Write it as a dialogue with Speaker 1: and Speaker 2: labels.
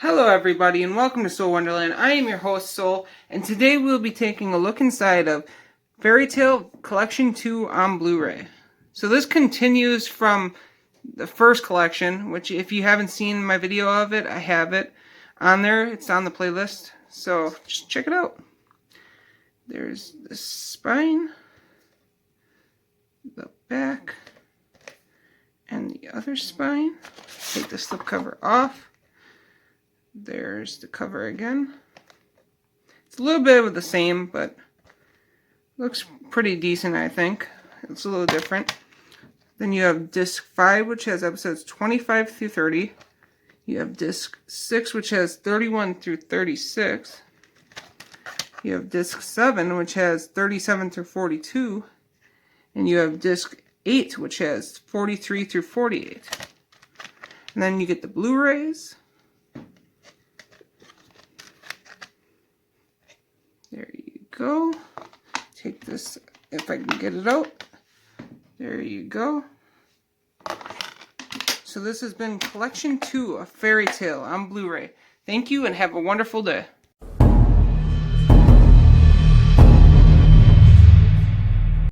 Speaker 1: Hello everybody and welcome to Soul Wonderland. I am your host Soul, and today we'll be taking a look inside of Fairy Tail Collection 2 on Blu-ray. So this continues from the first collection, which if you haven't seen my video of it, I have it on there. It's on the playlist, so just check it out. There's the spine, the back, and the other spine. Take the slipcover off. There's the cover again. It's a little bit of the same, but looks pretty decent, I think. It's a little different. Then you have disc 5, which has episodes 25 through 30. You have disc 6, which has 31 through 36. You have disc 7, which has 37 through 42. And you have disc 8, which has 43 through 48. And then you get the Blu-rays. There you go. Take this, if I can get it out. There you go. So this has been Collection 2 of Fairy Tail on Blu-ray. Thank you and have a wonderful day.